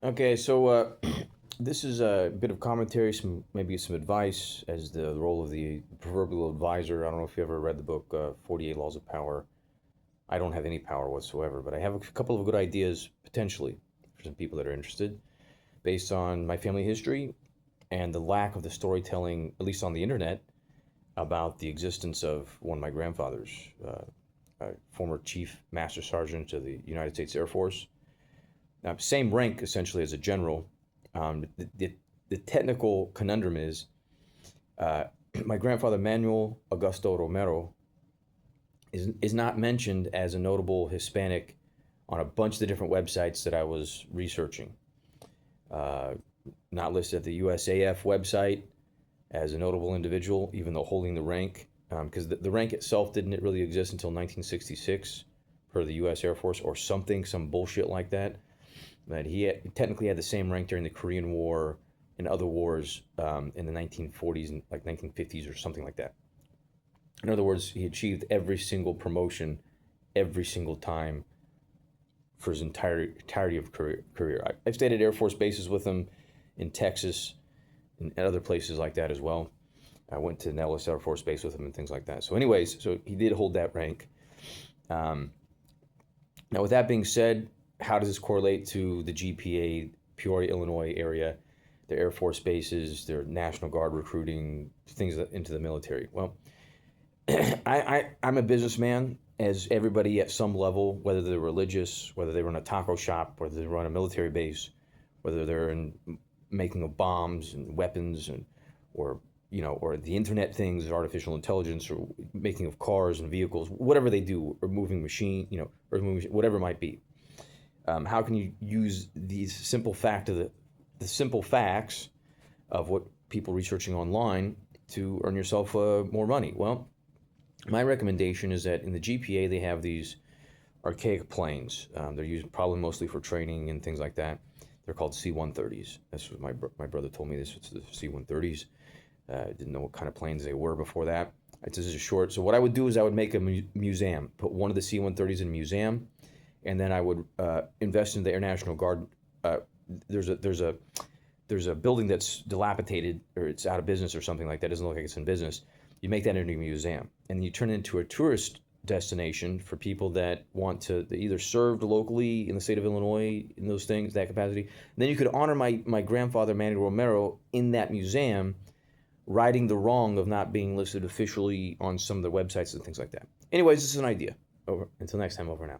Okay, so this is a bit of commentary, maybe some advice as the role of the proverbial advisor. I don't know if you ever read the book 48 Laws of Power. I don't have any power whatsoever, but I have a couple of good ideas potentially for some people that are interested based on my family history and the lack of the storytelling, at least on the internet, about the existence of one of my grandfathers, former Chief Master Sergeant of the United States Air Force. Same rank essentially as a general. The technical conundrum is uh, my grandfather Manuel Augusto Romero is not mentioned as a notable Hispanic on a bunch of the different websites that I was researching. Uh, Not listed at the USAF website as a notable individual, even though holding the rank, because the rank itself didn't really exist until 1966 per the U.S. Air Force or something, some bullshit like that. But he technically had the same rank during the Korean War and other wars in the 1940s and like 1950s or something like that. In other words, he achieved every single promotion every single time for his entirety of career. I've stayed at Air Force bases with him in Texas and other places like that as well. I went to Nellis Air Force Base with him and things like that. So, anyways, so he did hold that rank. Um, Now, with that being said, how does this correlate to the GPA, Peoria, Illinois area, their Air Force bases, their National Guard recruiting, things into the military? Well, I'm a businessman, as everybody at some level, whether they're religious, whether they run a taco shop, whether they run a military base, whether they're in making of bombs and weapons and or or the internet things, artificial intelligence, or making of cars and vehicles, whatever they do, or moving machine, or moving, whatever it might be. How can you use these the simple facts of what people researching online to earn yourself more money? Well, my recommendation is that in the GPA they have these archaic planes. They're used probably mostly for training and things like that. They're called C-130s. That's what my brother told me. This was the C-130s. Didn't know what kind of planes they were before that. This is short. So what I would do is I would make a museum, put one of the C-130s in a museum, and then I would invest in the Air National Guard. Uh, there's a building that's dilapidated or it's out of business or something like that. It doesn't look like it's in business. You make that into a museum, and you turn it into a tourist destination for people that want to either serve locally in the state of Illinois in those things, that capacity. And then you could honor my grandfather Manuel Romero in that museum, righting the wrong of not being listed officially on some of the websites and things like that. Anyways, this is an idea. Over until next time. Over now.